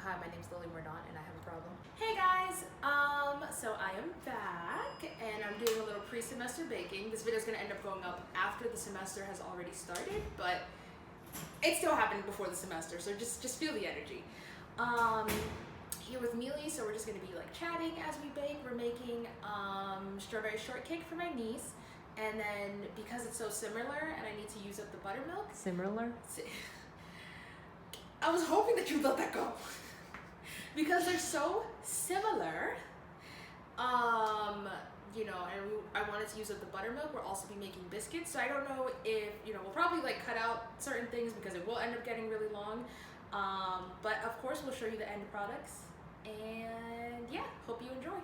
Hi, my name's Lily Mordaunt and I have a problem. Hey guys, so I am back and I'm doing a little pre-semester baking. This video is going to end up going up after the semester has already started, but it's still happening before the semester, so just feel the energy. Here with Mili, so we're just going to be like chatting as we bake. We're making strawberry shortcake for my niece, and then because it's so similar and I need to use up the buttermilk. Similar? I was hoping that you'd let that go. Because they're so similar, you know, and I wanted to use up the buttermilk. We'll also be making biscuits, so I don't know if, you know, we'll probably like cut out certain things because it will end up getting really long. But of course we'll show you the end products, and yeah, hope you enjoy.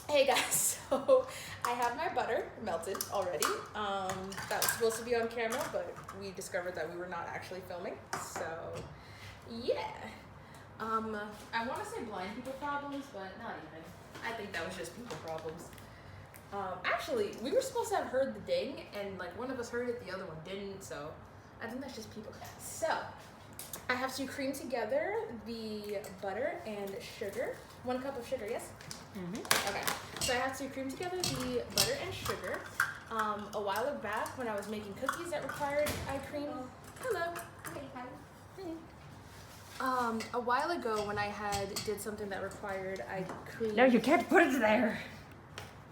Hey guys, so I have my butter melted already. That was supposed to be on camera, but we discovered that we were not actually filming, so yeah. I want to say blind people problems, but not even. I think that was just people problems. Actually, we were supposed to have heard the ding, and like one of us heard it, the other one didn't, so I think that's just people. So, I have to cream together the butter and sugar. 1 cup of sugar, yes? Mm-hmm. Okay, so I have to cream together the butter and sugar. A while back when I was making cookies that required I cream. Hello. Hey. A while ago when I did something that required I cream. No, you can't put it there.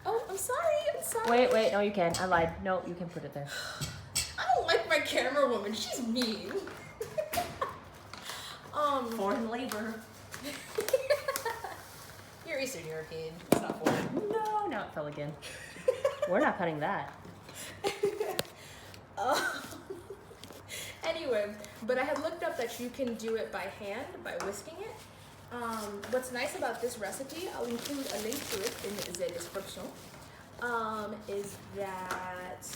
Oh, I'm sorry. Wait, no, you can. I lied. No, you can put it there. I don't like my camera woman. She's mean. Foreign labor. You're Eastern European. It's not foreign. No, it fell again. We're not cutting that. Anyway, but I had looked up that you can do it by hand, by whisking it. What's nice about this recipe, I'll include a link to it in the description, is that,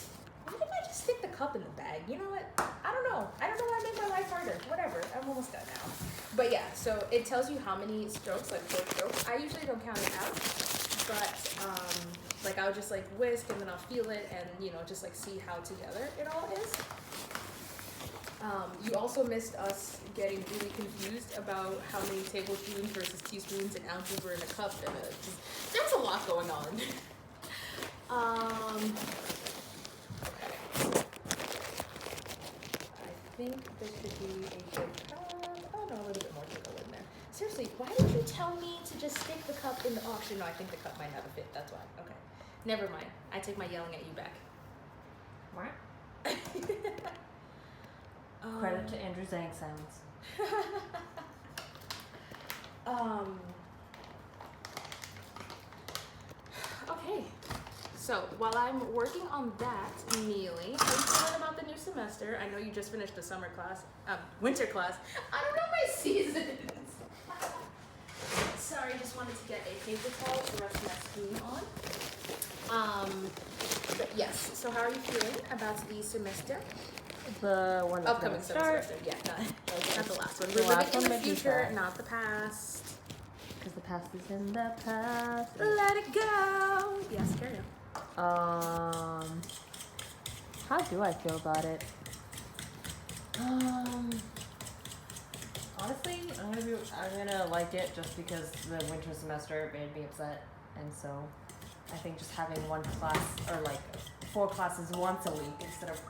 why did I just stick the cup in the bag? You know what? I don't know why I made my life harder. Whatever, I'm almost done now. But yeah, so it tells you how many strokes, like 4 strokes. I usually don't count it out, but like I'll just like whisk and then I'll feel it and, you know, just like see how together it all is. You also missed us getting really confused about how many tablespoons versus teaspoons and ounces were in a cup. And there's a lot going on. Okay. I think this should be a good cup. Oh no, a little bit more to go in there. Seriously, why did you tell me to just stick the cup in the auction? No, I think the cup might have a fit. That's why. Okay. Never mind. I take my yelling at you back. What? Credit to Andrew Zhang sounds. Okay, so while I'm working on that, Mili, how you feeling about the new semester? I know you just finished the summer class, winter class. I don't know my seasons. Sorry, just wanted to get a paper towel to rest my spoon on. But yes, so how are you feeling about the semester? The one that's upcoming semester. Yeah, not the last one. We're living in the future, not the past. Because the past is in the past. Let it go. Yes, carry on. How do I feel about it? Honestly, I'm gonna like it just because the winter semester made me upset, and so I think just having 1 class or like 4 classes once a week instead of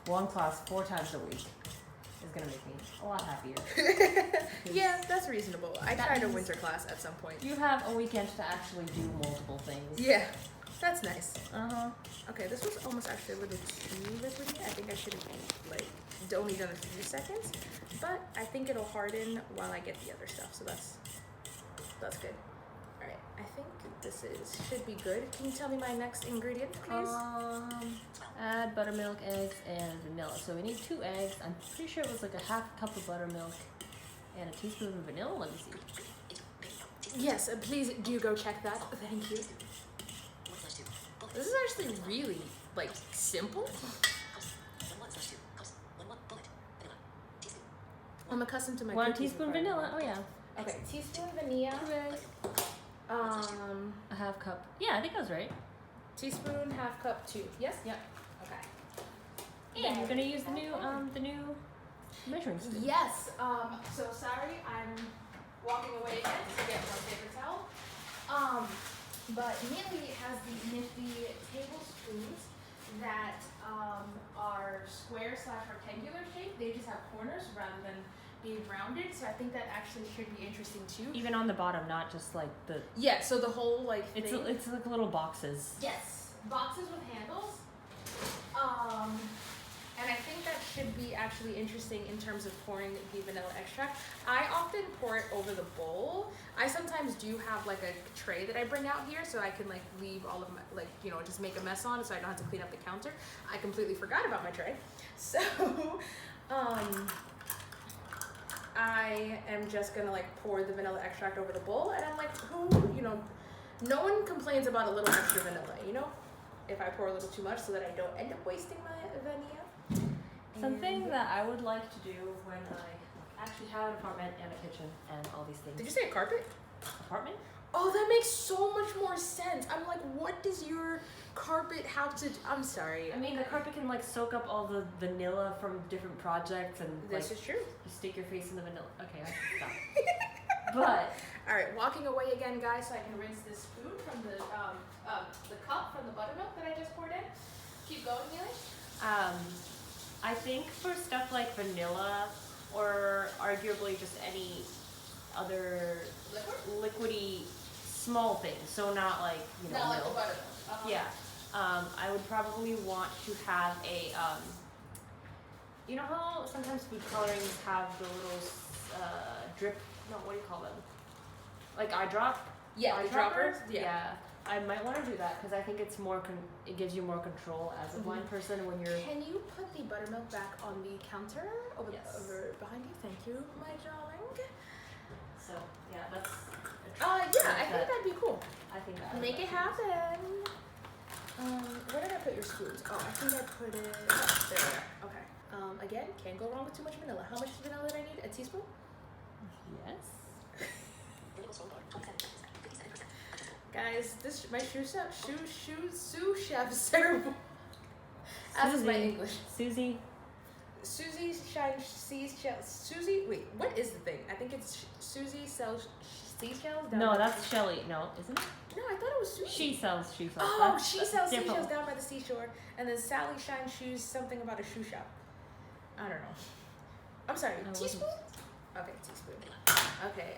1 class 4 times a week is gonna make me a lot happier. Yeah, that's reasonable. I tried a winter class at some point. You have a weekend to actually do multiple things. Yeah, that's nice. Uh-huh. Okay, this was almost actually a little too liquidy. I think I should have like only done a few seconds, but I think it'll harden while I get the other stuff, so that's good. All right, I think this should be good. Can you tell me my next ingredient, please? Add buttermilk, eggs, and vanilla. So we need 2 eggs. I'm pretty sure it was like a ½ cup of buttermilk and a teaspoon of vanilla. Let me see. Yes, please do go check that. Thank you. This is actually really like simple. I'm accustomed to my 1 teaspoon vanilla. Oh yeah. Okay, teaspoon vanilla. 2 eggs. A ½ cup. Yeah, I think I was right. Teaspoon, ½ cup, 2. Yes? Yep. Okay. And you're gonna use the new measuring stick. Yes. So sorry, I'm walking But Mili has these nifty tablespoons that are square/rectangular shape. They just have corners rather than being rounded. So I think that actually should be interesting too. Even on the bottom, not just like the. Yeah. So the whole like thing. It's like little boxes. Yes, boxes with handles. And I think that should be actually interesting in terms of pouring the vanilla extract. I often pour it over the bowl. I sometimes do have like a tray that I bring out here so I can like leave all of my, like, you know, just make a mess on it so I don't have to clean up the counter. I completely forgot about my tray. So, I am just gonna like pour the vanilla extract over the bowl, and I'm like, who, you know, no one complains about a little extra vanilla, you know? If I pour a little too much so that I don't end up wasting my vanilla. Something that I would like to do when I actually have an apartment and a kitchen and all these things. Did you say a carpet? Apartment? Oh, that makes so much more sense. I'm like, what does your carpet have to? I'm sorry. I mean, the carpet can like soak up all the vanilla from different projects, and this is true. You stick your face in the vanilla. Okay, I can stop. But all right, walking away again, guys, so I can rinse this spoon from the cup from the buttermilk that I just poured in. Keep going, Mili. I think for stuff like vanilla, or arguably just any other liquidy small things, so not like, you know, not like milk. the buttermilk. Yeah. I would probably want to have a, you know how sometimes food colorings have the little drip, no, what do you call them? Like eye drop? Yeah, eye droppers? Yeah. I might want to do that because I think it's more, it gives you more control as a blind person when you're... Can you put the buttermilk back on the counter over, Yes. over behind you? Thank you, my darling. So, yeah, that's... Yeah, I think that'd be cool. I think that Make it happen. Where did I put your spoons? Oh, I think I put it there. Okay. Again, can't go wrong with too much vanilla. How much vanilla did I need? A teaspoon? Yes. Guys, this my sous chef ceremony. That's my English. Susie. Susie shine seashells. Susie, wait, what is the thing? I think it's Susie sells seashells. Down No, by that's Shelly. No, isn't it? No, I thought it was Susie. She sells. Oh, That's she sells different. seashells down by the seashore, and then Sally shines shoes. Something about a shoe shop. I don't know. I'm sorry. Teaspoon. Okay, teaspoon. Okay,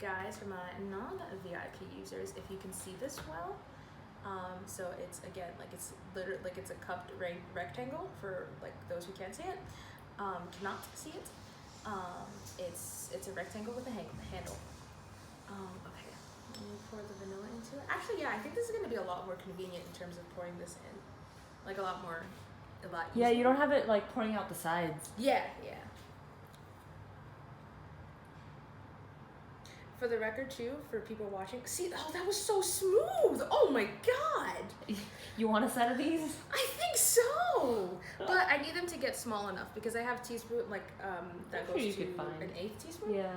guys, for my non-VIP users, if you can see this well, so it's again like it's literally like it's a cupped rectangle for like those who can't see it, cannot see it. It's a rectangle with a handle. Okay, let me pour the vanilla into it. Actually, yeah, I think this is gonna be a lot more convenient in terms of pouring this in, like a lot easier. Yeah, you don't have it like pouring out the sides. Yeah. For the record, too, for people watching, see, oh, that was so smooth. Oh my god. You want a set of these? I think so. But I need them to get small enough because I have teaspoon that I'm goes sure you to could find an 1/8 teaspoon. Yeah.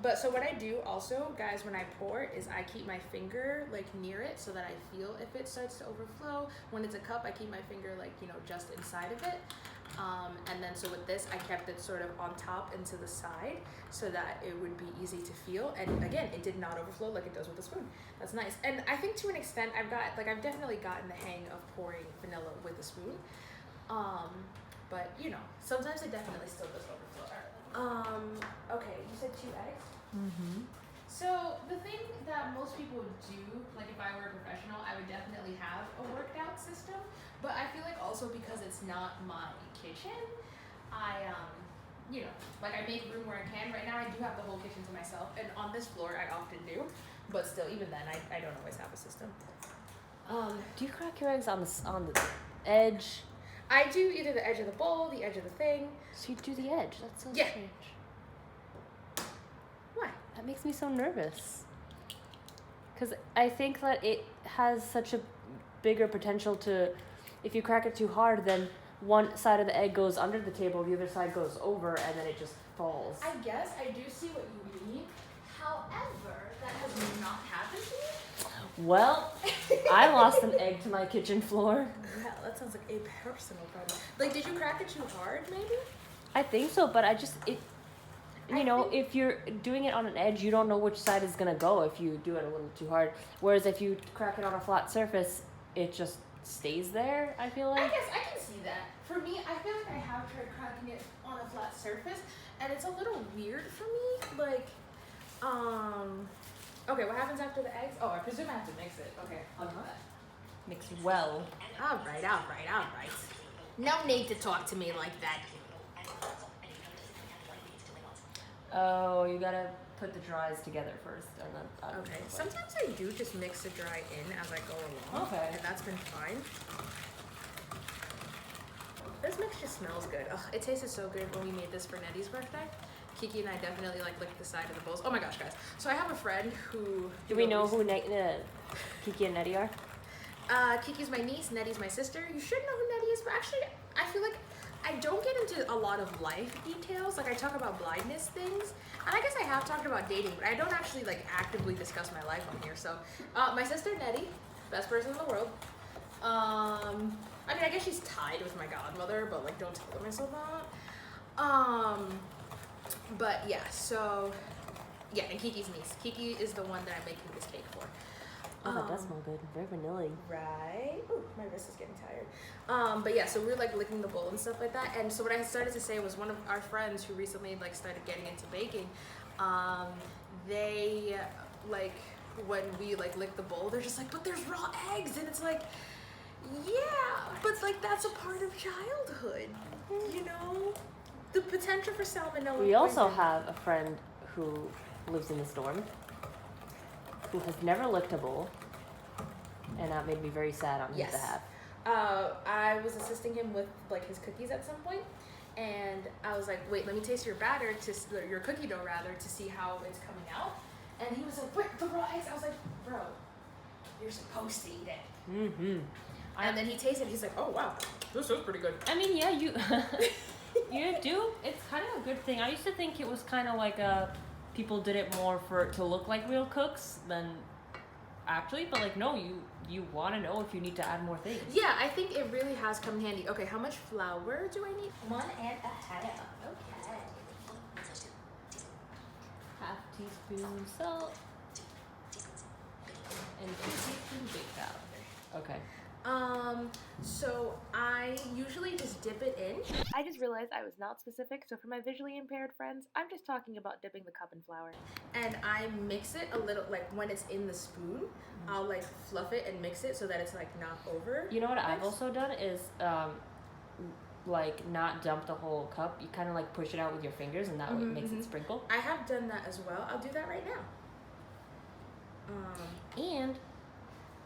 But so what I do also, guys, when I pour is I keep my finger like near it so that I feel if it starts to overflow. When it's a cup, I keep my finger like, you know, just inside of it. And then so with this, I kept it sort of on top and to the side so that it would be easy to feel. And again, it did not overflow like it does with a spoon. That's nice. And I think to an extent, I've definitely gotten the hang of pouring vanilla with a spoon. But you know, sometimes it definitely still does overflow. Okay, you said 2 eggs? Mm-hmm. So the thing that most people do, like if I were a professional, I would definitely have a worked out system. But I feel like also because it's not my kitchen, I you know, like I make room where I can. Right now I do have the whole kitchen to myself, and on this floor I often do. But still, even then, I don't always have a system. Do you crack your eggs on the edge? I do either the edge of the bowl, the edge of the thing. So you do the edge. That's so Yeah. strange. Why? That makes me so nervous. Because I think that it has such a bigger potential to, if you crack it too hard, then one side of the egg goes under the table, the other side goes over, and then it just falls. I guess I do see what you mean. However, that has not happened to me. Well, I lost an egg to my kitchen floor. Yeah, that sounds like a personal problem. Like, did you crack it too hard, maybe? I think so, but you know, if you're doing it on an edge, you don't know which side is gonna go if you do it a little too hard. Whereas if you crack it on a flat surface, it just stays there, I feel like. I guess I can see that. For me, I feel like I have tried cracking it on a flat surface, and it's a little weird for me. Like, okay, what happens after the eggs? Oh, I presume I have to mix it. Okay, I'll do that. Mix well. All right. No need to talk to me like that. Oh, you gotta put the dries together first, and then. Okay. Sometimes I do just mix the dry in as I go along. Okay. And that's been fine. This mix just smells good. Ugh, it tasted so good when we made this for Nettie's birthday. Kiki and I definitely like licked the side of the bowls. Oh my gosh, guys. So I have a friend who... Do we know who Kiki and Nettie are? Kiki's my niece, Nettie's my sister. You should know who Nettie is, but actually, I feel like I don't get into a lot of life details. Like, I talk about blindness things, and I guess I have talked about dating, but I don't actually, like, actively discuss my life on here. So, my sister, Nettie, best person in the world. I mean, I guess she's tied with my godmother, but, like, don't tell myself that. But, yeah, so, yeah, and Kiki's niece. Kiki is the one that I'm making this cake for. Oh, that does smell good. Very vanilla. Right. Ooh, my wrist is getting tired. But yeah, so we were like licking the bowl and stuff like that. And so what I started to say was one of our friends who recently like started getting into baking, they like when we like lick the bowl, they're just like, but there's raw eggs, and it's like, yeah, but like that's a part of childhood, you know, the potential for salmonella. We also have a friend who lives in the storm, who has never licked a bowl, and that made me very sad on his behalf. I was assisting him with like his cookies at some point, and I was like, wait, let me taste your batter, your cookie dough rather, to see how it's coming out. And he was like, wait, the raw eggs. I was like, bro, you're supposed to eat it. Mm-hmm. And then he tasted it. He's like, oh wow, this is pretty good. I mean, yeah, you you do. It's kind of a good thing. I used to think it was kind of like people did it more to look like real cooks than actually, but like no, you want to know if you need to add more things. Yeah, I think it really has come in handy. Okay, how much flour do I need? 1.5. Okay. Half teaspoon salt and 2 teaspoons baking powder. Okay. So I usually just dip it in. I just realized I was not specific, so for my visually impaired friends, I'm just talking about dipping the cup in flour. And I mix it a little, like when it's in the spoon, I'll like fluff it and mix it so that it's like not over. You know what I've also done is, like not dump the whole cup. You kind of like push it out with your fingers, and that way it makes it sprinkle. I have done that as well. I'll do that right now. And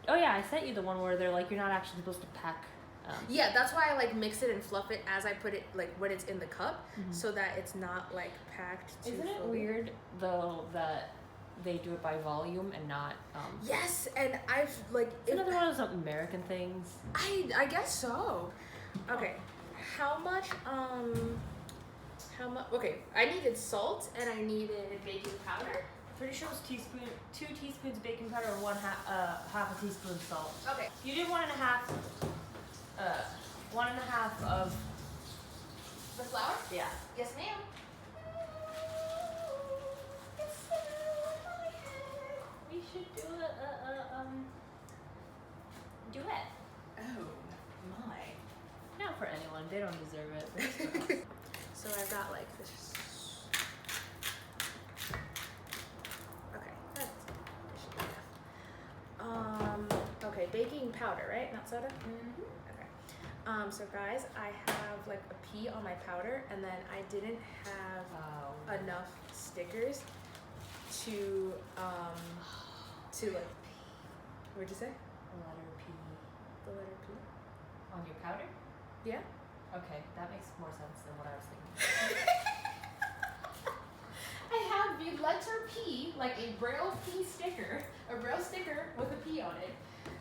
oh yeah, I sent you the one where they're like, you're not actually supposed to pack. Yeah, that's why I like mix it and fluff it as I put it like when it's in the cup, so that it's not like packed too Isn't it fully. weird though that they do it by volume and not? Yes, and I've like it's another one of those American things. I guess so. Okay, how much? Okay, I needed salt and I needed baking powder. Pretty sure it was 2 teaspoons baking powder and half a teaspoon salt. Okay. You did 1.5. 1.5 of The flour? yeah. Yes, ma'am. We should do a duet. Oh my. Not for anyone. They don't deserve it. So I've got like this. Okay, that should be enough. Okay, baking powder, right? Not soda? Mm-hmm. Okay. So guys, I have like a pea on my powder, and then I didn't have enough stickers to like, what'd you say? The letter P. The letter P? On your powder? Yeah. Okay, that makes more sense than what I was thinking. I have the letter P, like a braille P sticker, a braille sticker with a P on it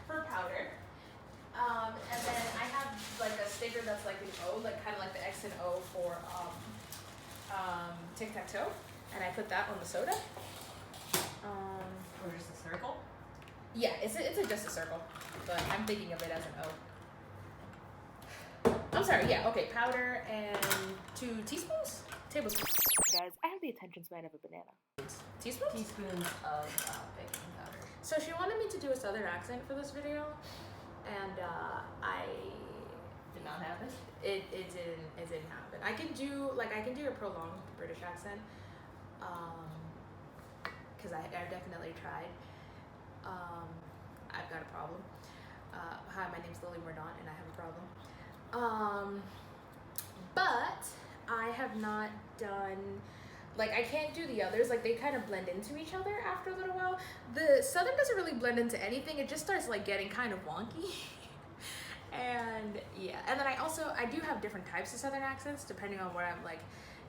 for powder. And then I have like a sticker that's like an O, like kind of like the X and O for tic-tac-toe, and I put that on the soda. Or just a circle? Yeah, it's just a circle, but I'm thinking of it as an O. I'm sorry, yeah, okay, powder and 2 teaspoons? tablespoon. Guys, I have the attention span of a banana. Teaspoons? Teaspoons of baking powder. So she wanted me to do a southern accent for this video, and I did not happen. It didn't happen. I can do a prolonged British accent, because I definitely tried. I've got a problem. Hi, my name's Lily Mordaunt, and I have a problem. But I have not done, like, I can't do the others. Like, they kind of blend into each other after a little while. The southern doesn't really blend into anything. It just starts like getting kind of wonky. And yeah, and then I do have different types of southern accents depending on what I'm like,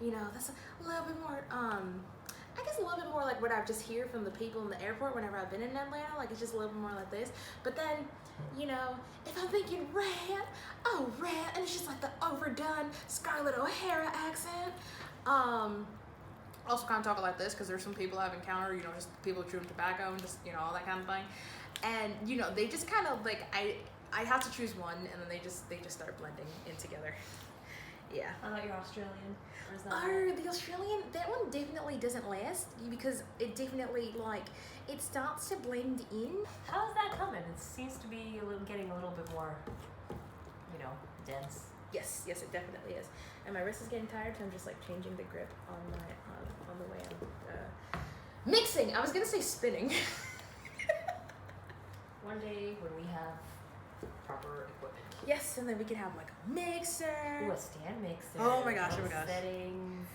you know, that's a little bit more, I guess a little bit more like what I've just heard from the people in the airport whenever I've been in Atlanta. Like, it's just a little bit more like this. But then, you know, if I'm thinking red, and it's just like the overdone Scarlett O'Hara accent. Also kind of talking like this because there's some people I've encountered, you know, just people chewing tobacco and just, you know, all that kind of thing. And, you know, they just kind of like, I have to choose one, and then they just start blending in together. Yeah. I thought you're Australian. Or is that The Australian, that one definitely doesn't last because it definitely, like, it starts to blend in. How is that coming? It seems to be getting a little bit more, you know, dense. Yes, it definitely is. And my wrist is getting tired, so I'm just like changing the grip on my on the way I'm mixing. I was gonna say spinning. One day when we have proper equipment. Yes, and then we can have like a mixer. Ooh, a stand mixer. Oh my gosh, settings.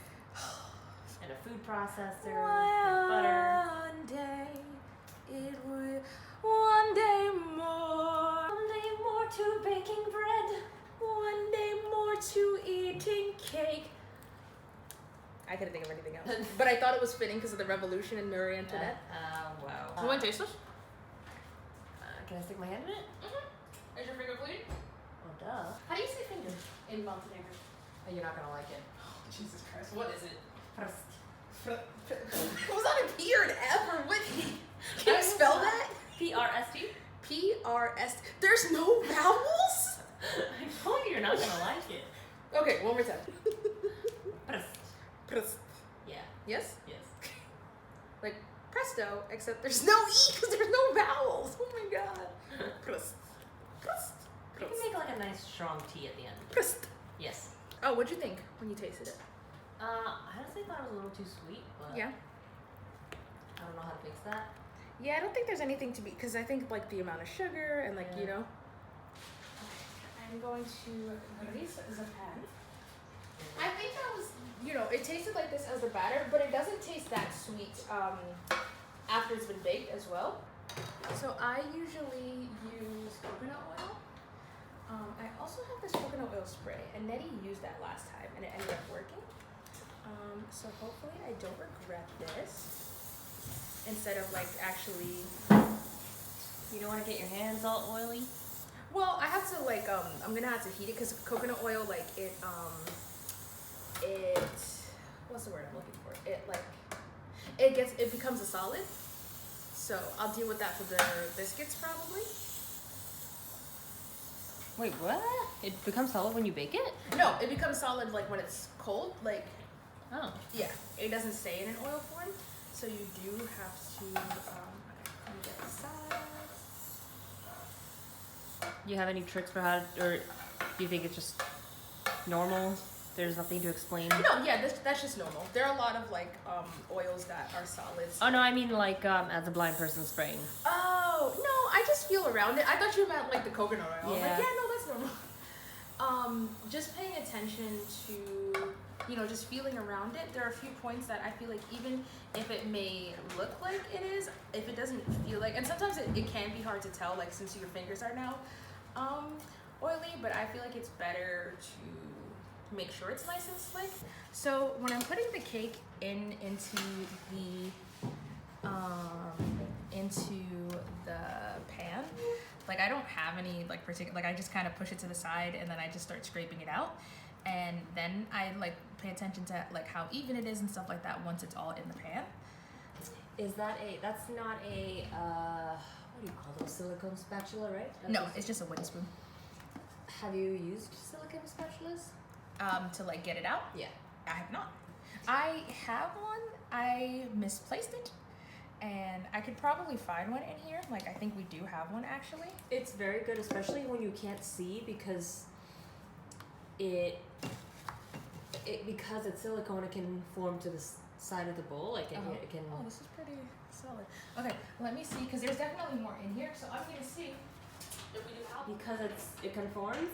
And a food processor. And butter. One day it will. One day more. One day more to baking bread. One day more to eating cake. I couldn't think of anything else. But I thought it was fitting because of the revolution in Marie Antoinette. Wow. You want to taste this? Can I stick my hand in it? Mm-hmm. Is your finger bleeding? Oh, duh. How do you say finger in Montenegro? Oh, you're not gonna like it. Oh, Jesus Christ. What is it? Prst. Was that a P or an F or what? Can you spell that? P-R-S-T? P-R-S. There's no vowels? I told you you're not gonna like it. Okay, one more time. Prst. Prst. Yeah. Yes? Yes. Like presto, except there's no E because there's no vowels. Oh my god. Prst. Prst. You can make like a nice strong tea at the end. Prst. Yes. Oh, what'd you think when you tasted it? I honestly thought it was a little too sweet, but Yeah. I don't know how to fix that. Yeah, I don't think there's anything to be, because I think like the amount of sugar and like, you know. I'm going to grease the pan. I think that was, you know, it tasted like this as the batter, but it doesn't taste that sweet after it's been baked as well. So I usually use coconut oil. I also have this coconut oil spray, and Nettie used that last time, and it ended up working. So hopefully I don't regret this. Instead of like actually, You don't want to get your hands all oily? well, I have to like I'm gonna have to heat it because coconut oil like it what's the word I'm looking for? It becomes a solid. So I'll deal with that for the biscuits probably. Wait, what? It becomes solid when you bake it? No, it becomes solid like when it's cold. Like, Oh. yeah, it doesn't stay in an oil form. So you do have to get the sides. You have any tricks for how to, or do you think it's just normal? There's nothing to explain? No, yeah, that's just normal. There are a lot of like oils that are solids. Oh no, I mean like as a blind person spraying. Oh, no, I just feel around it. I thought you meant like the coconut oil. I was like, Yeah. yeah, no, that's normal. Just paying attention to, you know, just feeling around it. There are a few points that I feel like even if it may look like it is, if it doesn't feel like, and sometimes it can be hard to tell, like since your fingers are now oily, but I feel like it's better to make sure it's nice and slick. So when I'm putting the cake into the pan, like I don't have any like particular, like I just kind of push it to the side and then I just start scraping it out, and then I like pay attention to like how even it is and stuff like that once it's all in the pan. Is that that's not a, what do you call those, silicone spatula, right? No, it's just a wooden spoon. Have you used silicone spatulas? To like get it out? Yeah. I have not. I have one. I misplaced it, and I could probably find one in here. Like I think we do have one actually. It's very good, especially when you can't see because because it's silicone, it can form to the side of the bowl. Like it can. Oh, this is pretty solid. Okay, let me see because there's definitely more in here. So I'm gonna see if we do have. Because it conforms,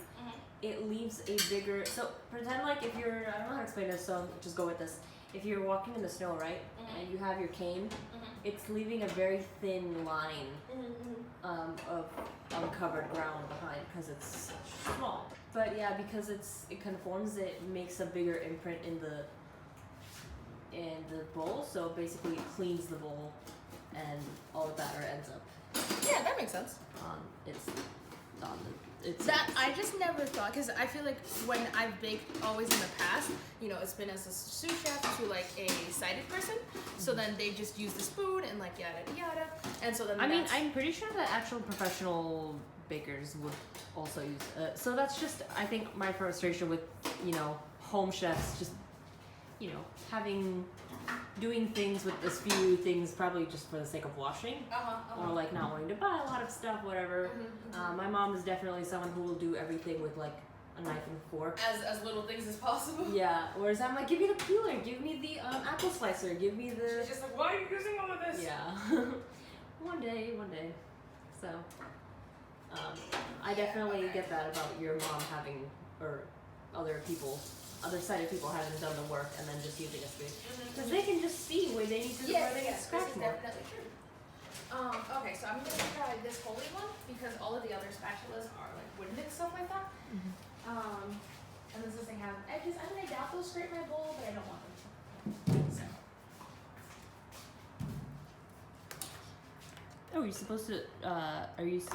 it leaves a bigger. So pretend like if you're, I don't know how to explain this, so just go with this. If you're walking in the snow, right, and you have your cane, it's leaving a very thin line of uncovered ground behind because it's small. But yeah, because it conforms, it makes a bigger imprint in the bowl. So basically, it cleans the bowl, and all the batter ends up. Yeah, that makes sense. It's that I just never thought, because I feel like when I've baked always in the past, you know, it's been as a sous chef to like a sighted person, so then they just use the spoon and like yada yada, and so then I mean, I'm pretty sure that actual professional bakers would also use so that's just, I think, my frustration with, you know, home chefs, just, you know, doing things with as few things probably just for the sake of washing, or like not wanting to buy a lot of stuff, whatever. My mom is definitely someone who will do everything with like a knife and fork, as little things as possible. Yeah, whereas I'm like, give me the peeler, give me the apple slicer, give me the. She's just like, why are you using all of this? Yeah. one day. So I definitely get that about your mom having, or other sighted people having done the work and then just using a spoon, because they can just see where they need to, where they need to scratch this is more. definitely true. Okay, so I'm gonna try this holy one because all of the other spatulas are like wooden and stuff like that. And this doesn't have edges. I mean, I doubt they'll scrape my bowl, but I don't want them to. So. Oh, you're supposed to.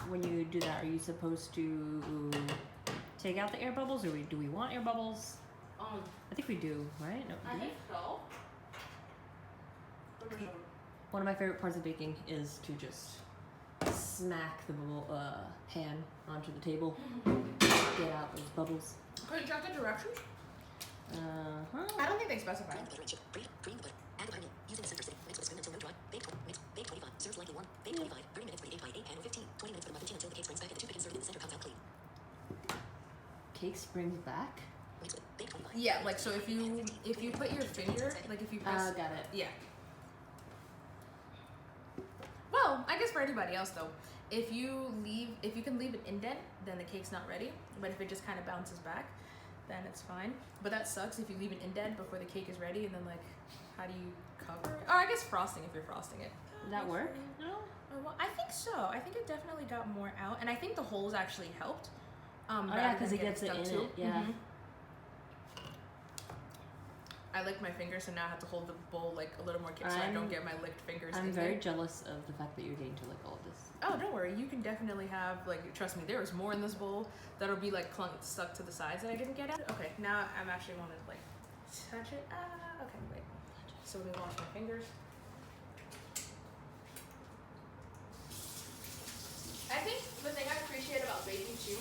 When you do that, are you supposed to take out the air bubbles, or do we want air bubbles? I think we do, right? No, I think so. One of my favorite parts of baking is to just smack the pan onto the table, get out those bubbles. Can you check the directions? I don't think they specify. Using a center stick, mix with a spoon until no dry. Bake 25. Serve lightly warm. Bake 25. 30 minutes for the egg pie. 8 pan or 15. 20 minutes for the muffin tin until the cake springs back and the toothpick inserted in the center comes out clean. Cake springs back? Bake 25. Yeah, like so if you put your finger, like if you press. Got it. Yeah. Well, I guess for anybody else though, if you can leave an indent, then the cake's not ready. But if it just kind of bounces back, then it's fine. But that sucks if you leave an indent before the cake is ready, and then like, how do you cover it? Oh, I guess frosting if you're frosting it. Did that work? No. Well, I think so. I think it definitely got more out, and I think the holes actually helped. Yeah, because it gets it in it. Yeah. I licked my fingers, so now I have to hold the bowl like a little more so I don't get my licked fingers. I'm very jealous of the fact that you're getting to lick all of this. Oh, don't worry. You can definitely have, like, trust me, there was more in this bowl that'll be like stuck to the sides that I didn't get out. Okay, now I'm actually wanting to like touch it. Okay, wait. So let me wash my fingers. I think the thing I appreciate about baking too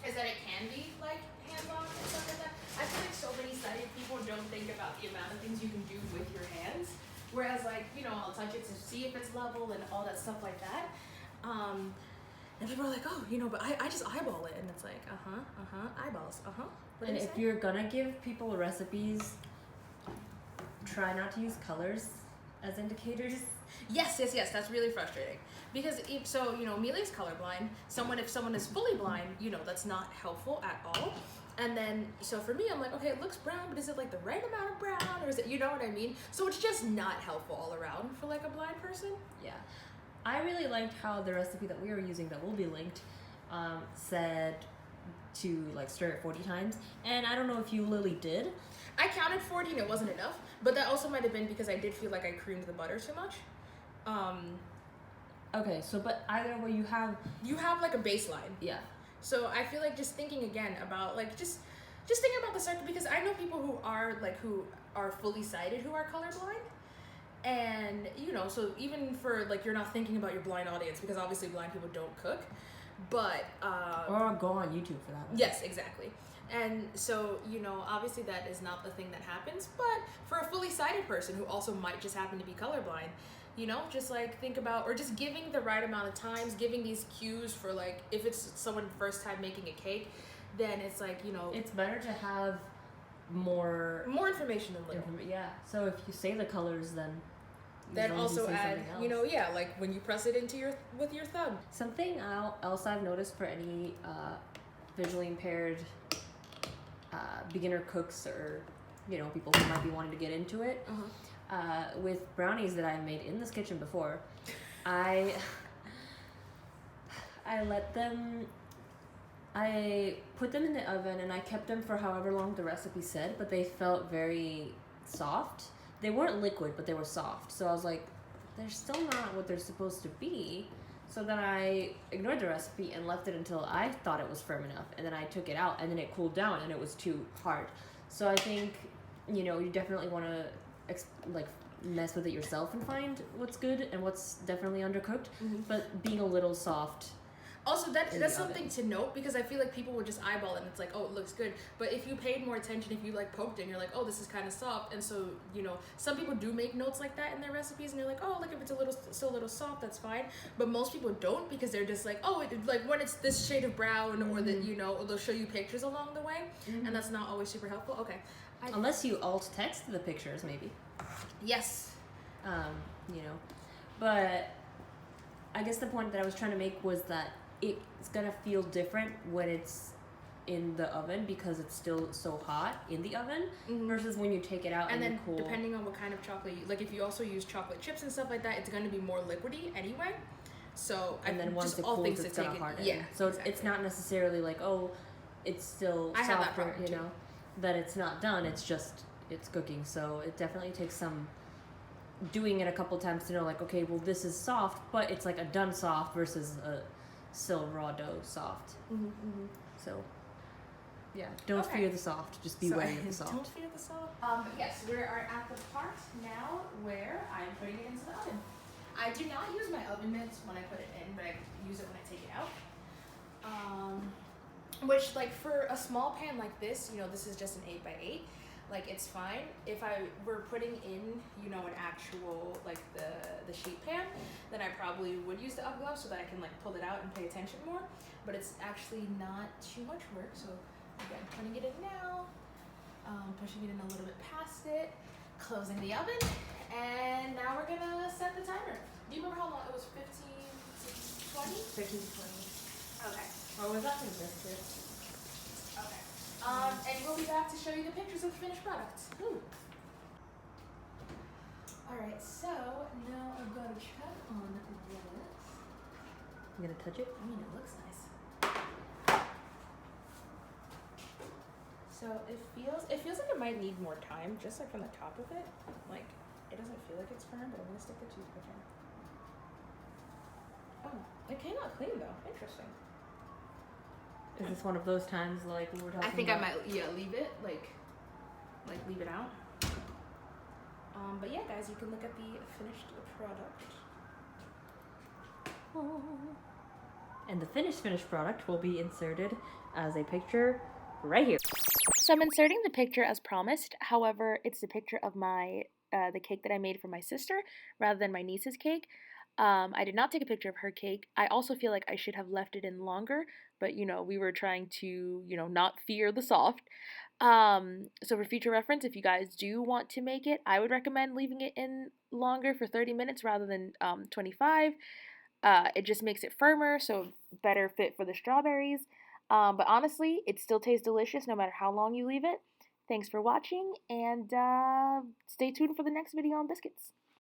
is that it can be like hands-on and stuff like that. I feel like so many sighted people don't think about the amount of things you can do with your hands. Whereas like, you know, I'll touch it to see if it's level and all that stuff like that. And people are like, oh, you know, but I just eyeball it. And it's like, eyeballs, And if you're gonna give people recipes, try not to use colors as indicators. Yes, that's really frustrating. Because you know, Mili's colorblind. If someone is fully blind, you know, that's not helpful at all. And then, so for me, I'm like, okay, it looks brown, but is it like the right amount of brown, or is it, you know what I mean? So it's just not helpful all around for like a blind person. Yeah. I really liked how the recipe that we were using, that will be linked, said to like stir it 40 times. And I don't know if you, Lily, did. I counted 40 and it wasn't enough, but that also might have been because I did feel like I creamed the butter too much. Okay, so but either way, you have like a baseline. Yeah. So I feel like just thinking again about like just thinking about the circle, because I know people who are fully sighted who are colorblind, and you know, so even for like, you're not thinking about your blind audience, because obviously blind people don't cook, but or go on YouTube for that one. Yes, exactly. And so, obviously that is not the thing that happens, but for a fully sighted person who also might just happen to be colorblind, just like think about, or just giving the right amount of times, giving these cues for like, if it's someone first time making a cake, then it's like, It's better to have more information than little. Yeah. So if you say the colors, then also add, like when you press it into with your thumb. Something else I've noticed for any visually impaired beginner cooks or people who might be wanting to get into it, with brownies that I've made in this kitchen before, I put them in the oven and I kept them for however long the recipe said, but they felt very soft. They weren't liquid, but they were soft. So I was like, they're still not what they're supposed to be. So then I ignored the recipe and left it until I thought it was firm enough. And then I took it out and then it cooled down and it was too hard. So I think, you definitely want to mess with it yourself and find what's good and what's definitely undercooked. But being a little soft. Also, that's something to note, because I feel like people would just eyeball it and it's like, oh, it looks good. But if you paid more attention, if you like poked it and you're like, oh, this is kind of soft. And so, some people do make notes like that in their recipes and they're like, oh, look, if it's still a little soft, that's fine. But most people don't, because they're just like, oh, like when it's this shade of brown, or that, they'll show you pictures along the way. And that's not always super helpful. Okay. Unless you alt text the pictures, maybe. Yes. But I guess the point that I was trying to make was that it's gonna feel different when it's in the oven, because it's still so hot in the oven, versus when you take it out and then cool. Depending on what kind of chocolate like if you also use chocolate chips and stuff like that, it's going to be more liquidy anyway. So and then once it cools, it's gonna harden. Yeah, so exactly. It's not necessarily like, oh, it's still I softer, have that problem too. That it's not done. It's just it's cooking. So it definitely takes some doing it a couple times to know, like, okay, well, this is soft, but it's like a done soft versus a still raw dough soft. So yeah, don't fear the soft, just be wary of the soft. Don't fear the soft. Yes, we are at the part now where I'm putting it into the oven. I do not use my oven mitts when I put it in, but I use it when I take it out. Which, like, for a small pan like this, this is just an 8x8. Like, it's fine. If I were putting in, an actual, like, the sheet pan, then I probably would use the up glove so that I can, like, pull it out and pay attention more. But it's actually not too much work. So, again, putting it in now, pushing it in a little bit past it, closing the oven, and now we're going to set the timer. Do you remember how long it was? 15 to 20? 15 to 20. Okay. Or was that some biscuits? Okay. And we'll be back to show you the pictures of the finished product. Ooh. Alright, so now I'm going to check on this. You gonna touch it? I mean, it looks nice. So it feels like it might need more time, just like from the top of it. Like, it doesn't feel like it's firm, but I'm gonna stick the toothpick in. Oh, it came out clean though. Interesting. Is this one of those times like we were talking about? I think I might, leave it, like leave it out. But yeah, guys, you can look at the finished product. And the finished product will be inserted as a picture right here. So I'm inserting the picture as promised. However, it's the picture of my the cake that I made for my sister rather than my niece's cake. I did not take a picture of her cake. I also feel like I should have left it in longer, but we were trying to, not fear the soft. So for future reference, if you guys do want to make it, I would recommend leaving it in longer for 30 minutes rather than 25. It just makes it firmer, so better fit for the strawberries. But honestly, it still tastes delicious no matter how long you leave it. Thanks for watching, and stay tuned for the next video on biscuits.